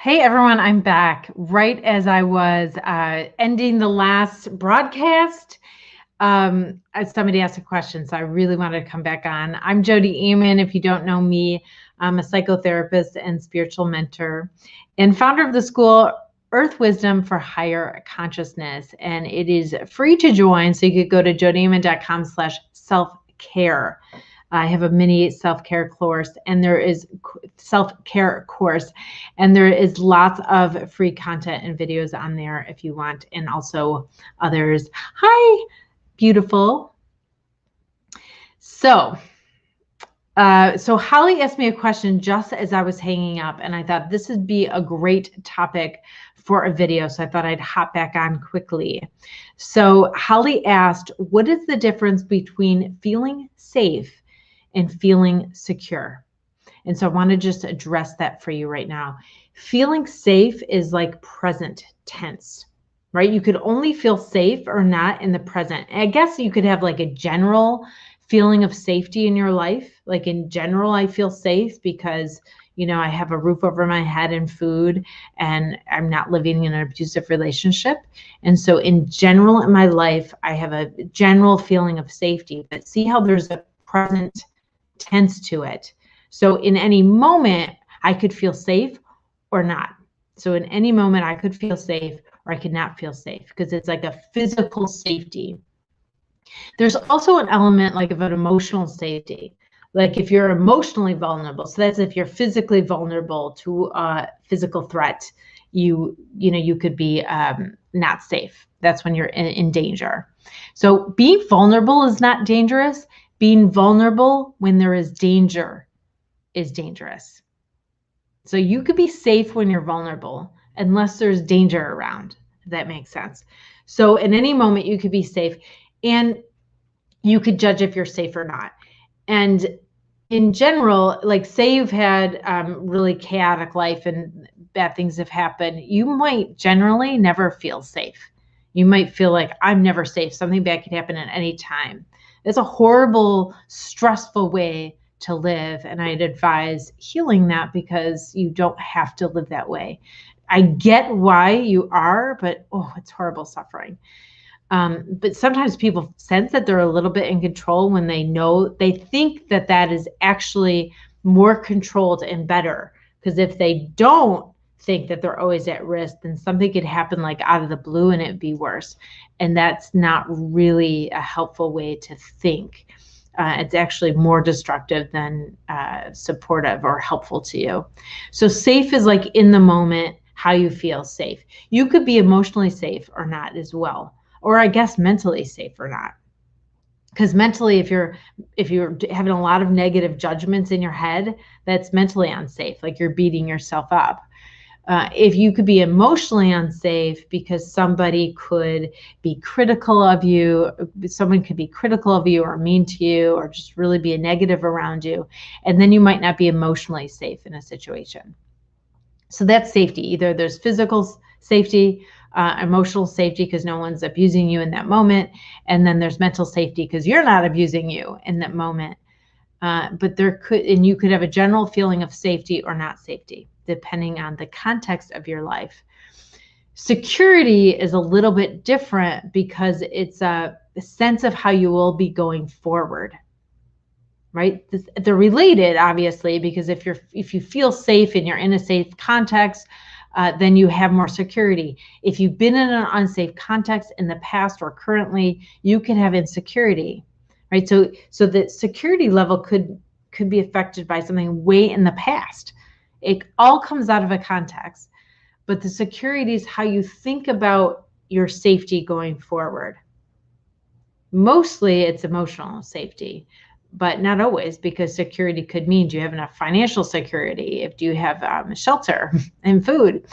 Hey everyone, I'm back right as I was ending the last broadcast. Somebody asked a question, so I really wanted to come back on. I'm Jodi. If you don't know me, I'm a psychotherapist and spiritual mentor and founder of the school Earth Wisdom for Higher Consciousness. And it is free to join, so you could go to jodiaman.com/self-care. I have a mini self-care course, and there is lots of free content and videos on there if you want, and also others. Hi, beautiful. So Holly asked me a question just as I was hanging up, and I thought this would be a great topic for a video, so I thought I'd hop back on quickly. So Holly asked, what is the difference between feeling safe and feeling secure? And so I want to just address that for you right now. Feeling safe is like present tense, right? You could only feel safe or not in the present. I guess you could have like a general feeling of safety in your life. Like in general, I feel safe because, I have a roof over my head and food, and I'm not living in an abusive relationship. And so in general in my life, I have a general feeling of safety. But see how there's a present tense to it. So in any moment, I could feel safe or not. So in any moment, I could feel safe or I could not feel safe, because it's like a physical safety. There's also an element like of an emotional safety. Like if you're emotionally vulnerable, so that's if you're physically vulnerable to a physical threat, you could be not safe. That's when you're in danger. So being vulnerable is not dangerous. Being vulnerable when there is danger is dangerous. So you could be safe when you're vulnerable unless there's danger around, if that makes sense. So in any moment you could be safe, and you could judge if you're safe or not. And in general, like say you've had really chaotic life and bad things have happened, you might generally never feel safe. You might feel like I'm never safe. Something bad could happen at any time. It's a horrible, stressful way to live, and I'd advise healing that, because you don't have to live that way. I get why you are, but it's horrible suffering. But sometimes people sense that they're a little bit in control when they think that that is actually more controlled and better. Because if they don't think that they're always at risk, then something could happen like out of the blue and it'd be worse. And that's not really a helpful way to think. It's actually more destructive than supportive or helpful to you. So safe is like in the moment, how you feel safe. You could be emotionally safe or not as well. Or I guess mentally safe or not. Because mentally, if you're having a lot of negative judgments in your head, that's mentally unsafe, like you're beating yourself up. If you could be emotionally unsafe because somebody could be critical of you, someone could be critical of you or mean to you or just really be a negative around you, and then you might not be emotionally safe in a situation. So that's safety. Either there's physical safety, emotional safety because no one's abusing you in that moment, and then there's mental safety because you're not abusing you in that moment. But you could have a general feeling of safety or not safety, depending on the context of your life. Security is a little bit different because it's a sense of how you will be going forward. Right? They're related, obviously, because if you feel safe and you're in a safe context, then you have more security. If you've been in an unsafe context in the past or currently, you can have insecurity, right? So the security level could be affected by something way in the past. It all comes out of a context, but the security is how you think about your safety going forward. Mostly it's emotional safety, but not always, because security could mean, do you have enough financial security? Do you have shelter and food?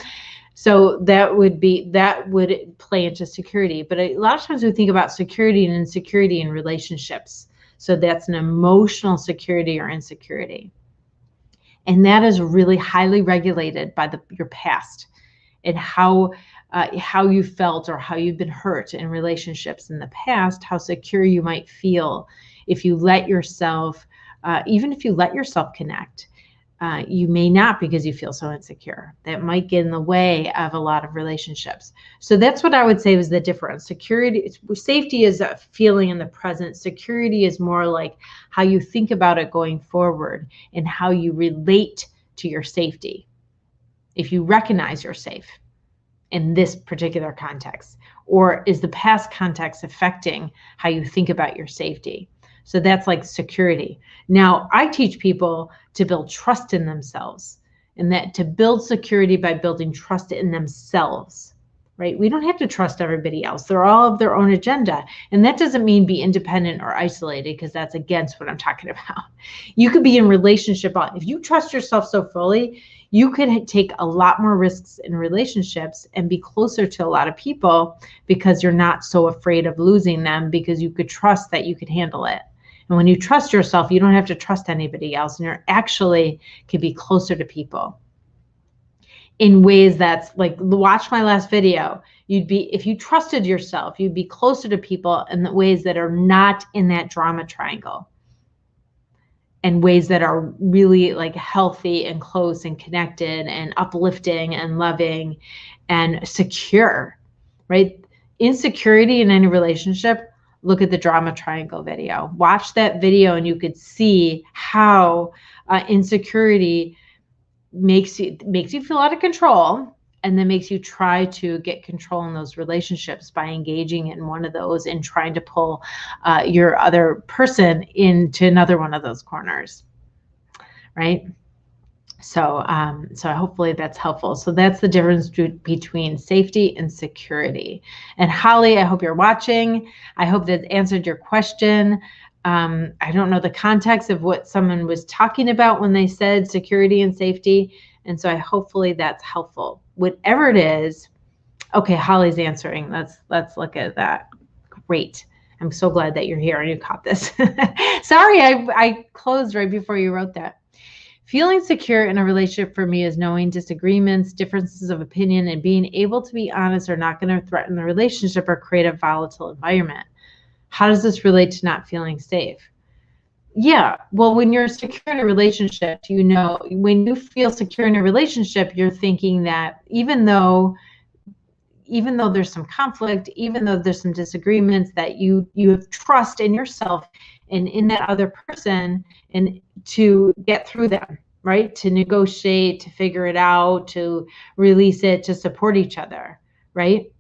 So that would play into security. But a lot of times we think about security and insecurity in relationships. So that's an emotional security or insecurity. And that is really highly regulated by your past and how you felt or how you've been hurt in relationships in the past, how secure you might feel if you let yourself, even if you let yourself connect. You may not, because you feel so insecure. That might get in the way of a lot of relationships. So that's what I would say was the difference. Safety is a feeling in the present. Security is more like how you think about it going forward and how you relate to your safety. If you recognize you're safe in this particular context, or is the past context affecting how you think about your safety? So that's like security. Now, I teach people to build trust in themselves, and that to build security by building trust in themselves, right? We don't have to trust everybody else. They're all of their own agenda. And that doesn't mean be independent or isolated, because that's against what I'm talking about. You could be in relationship. If you trust yourself so fully, you could take a lot more risks in relationships and be closer to a lot of people, because you're not so afraid of losing them, because you could trust that you could handle it. And when you trust yourself, you don't have to trust anybody else, and you're actually can be closer to people in ways that's like, watch my last video. If you trusted yourself, you'd be closer to people in the ways that are not in that drama triangle, and ways that are really like healthy and close and connected and uplifting and loving and secure, right? Insecurity in any relationship, look at the drama triangle video. Watch that video and you could see how insecurity makes you feel out of control, and then makes you try to get control in those relationships by engaging in one of those and trying to pull your other person into another one of those corners, right? So hopefully that's helpful. So that's the difference between safety and security. And Holly, I hope you're watching. I hope that answered your question. I don't know the context of what someone was talking about when they said security and safety. And so hopefully that's helpful. Whatever it is. Okay, Holly's answering. Let's look at that. Great. I'm so glad that you're here and you caught this. Sorry, I closed right before you wrote that. Feeling secure in a relationship for me is knowing disagreements, differences of opinion, and being able to be honest are not going to threaten the relationship or create a volatile environment. How does this relate to not feeling safe? Yeah, well, when you're secure in a relationship, when you feel secure in a relationship, you're thinking that even though there's some conflict, even though there's some disagreements, that you have trust in yourself and in that other person, and to get through them, right? To negotiate, to figure it out, to release it, to support each other, right?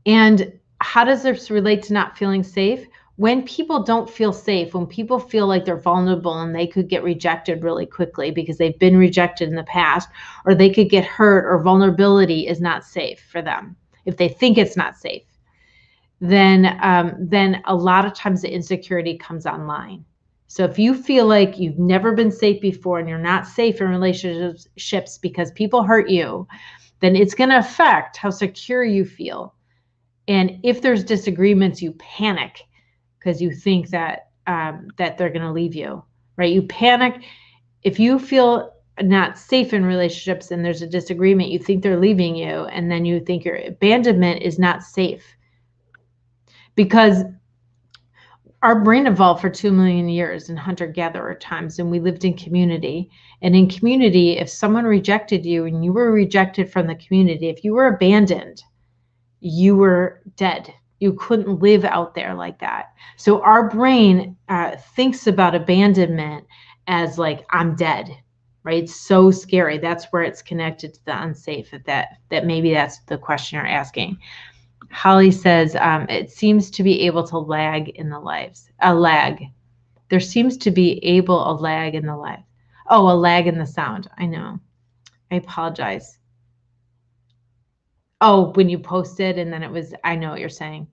And how does this relate to not feeling safe? When people don't feel safe, when people feel like they're vulnerable and they could get rejected really quickly because they've been rejected in the past, or they could get hurt, or vulnerability is not safe for them, if they think it's not safe, then a lot of times the insecurity comes online. So if you feel like you've never been safe before and you're not safe in relationships because people hurt you, then it's going to affect how secure you feel. And if there's disagreements, you panic because you think that that they're going to leave you, right? You panic if you feel not safe in relationships and there's a disagreement, you think they're leaving you, and then you think your abandonment is not safe. Because our brain evolved for 2 million years in hunter-gatherer times, and we lived in community. And in community, if someone rejected you and you were rejected from the community, if you were abandoned, you were dead. You couldn't live out there like that. So our brain thinks about abandonment as like, I'm dead, right? It's so scary. That's where it's connected to the unsafe. That maybe that's the question you're asking. Holly says, it seems to be able to lag in the lives. A lag. There seems to be a lag in the life. Oh, a lag in the sound. I know. I apologize. Oh, when you posted and then it was, I know what you're saying.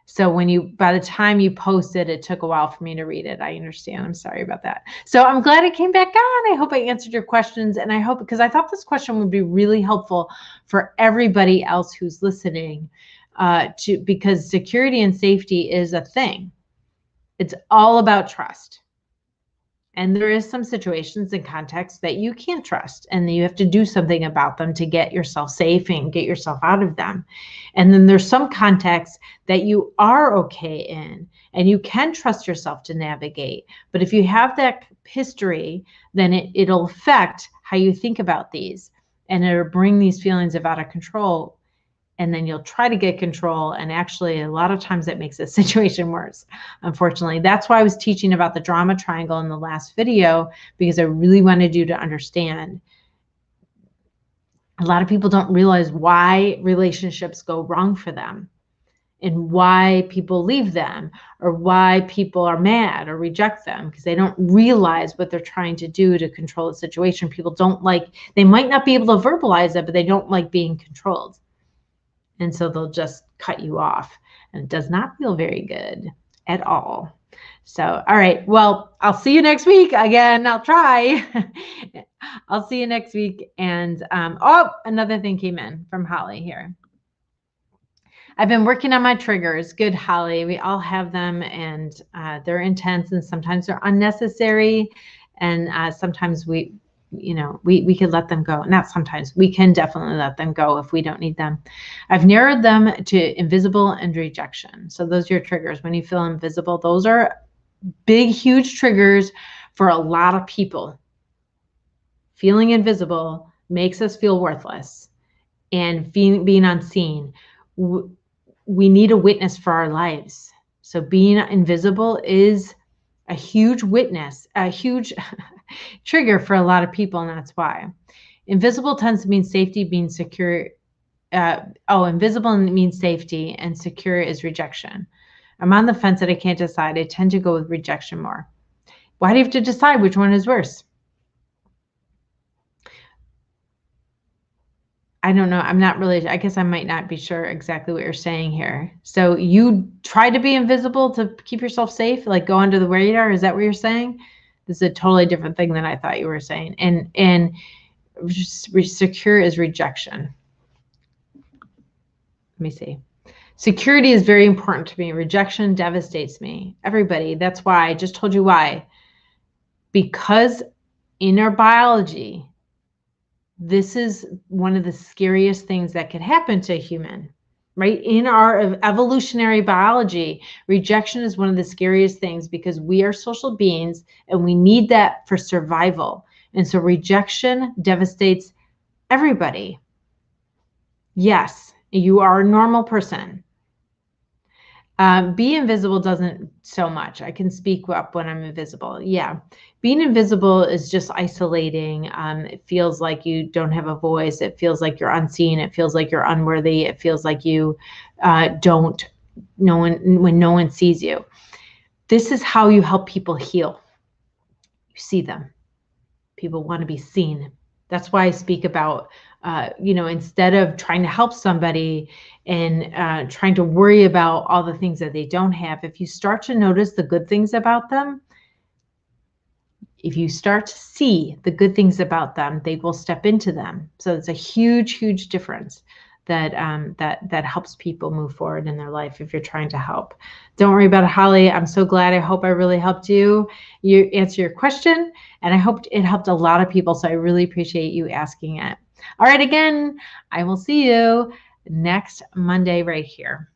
So by the time you posted, it took a while for me to read it. I understand. I'm sorry about that. So I'm glad it came back on. I hope I answered your questions. And I hope, because I thought this question would be really helpful for everybody else who's listening, because security and safety is a thing. It's all about trust. And there is some situations and contexts that you can't trust, and you have to do something about them to get yourself safe and get yourself out of them. And then there's some contexts that you are okay in and you can trust yourself to navigate. But if you have that history, then it'll affect how you think about these, and it'll bring these feelings of out of control. And then you'll try to get control. And actually, a lot of times that makes the situation worse. Unfortunately, that's why I was teaching about the drama triangle in the last video, because I really wanted you to understand. A lot of people don't realize why relationships go wrong for them and why people leave them or why people are mad or reject them, because they don't realize what they're trying to do to control the situation. People don't like, they might not be able to verbalize it, but they don't like being controlled. And so they'll just cut you off, and it does not feel very good at all. So, all right, well, I'll see you next week. Again, I'll try. I'll see you next week. And oh, another thing came in from Holly here. I've been working on my triggers. Good, Holly. We all have them, and they're intense, and sometimes they're unnecessary, and sometimes we could let them go. Not sometimes. We can definitely let them go if we don't need them. I've narrowed them to invisible and rejection. So those are your triggers. When you feel invisible, those are big, huge triggers for a lot of people. Feeling invisible makes us feel worthless, and being unseen. We need a witness for our lives. So being invisible is a huge witness, a huge trigger for a lot of people, and that's why. Invisible tends to mean safety, being secure. Invisible means safety, and secure is rejection. I'm on the fence that I can't decide. I tend to go with rejection more. Why do you have to decide which one is worse? I don't know. I'm not really, I guess I might not be sure exactly what you're saying here. So you try to be invisible to keep yourself safe, like go under the radar. Is that what you're saying? This is a totally different thing than I thought you were saying. And secure is rejection. Let me see. Security is very important to me. Rejection devastates me. Everybody. That's why I just told you why. Because in our biology, this is one of the scariest things that could happen to a human, right? In our evolutionary biology, rejection is one of the scariest things because we are social beings and we need that for survival. And so rejection devastates everybody. Yes, you are a normal person. Be invisible doesn't so much. I can speak up when I'm invisible. Yeah. Being invisible is just isolating. It feels like you don't have a voice. It feels like you're unseen. It feels like you're unworthy. It feels like you when no one sees you. This is how you help people heal. You see them. People want to be seen. That's why I speak about, instead of trying to help somebody and trying to worry about all the things that they don't have, if you start to notice the good things about them, if you start to see the good things about them, they will step into them. So it's a huge, huge difference that helps people move forward in their life if you're trying to help. Don't worry about it, Holly. I'm so glad. I hope I really helped you answer your question, and I hope it helped a lot of people. So I really appreciate you asking it. All right, again, I will see you next Monday right here.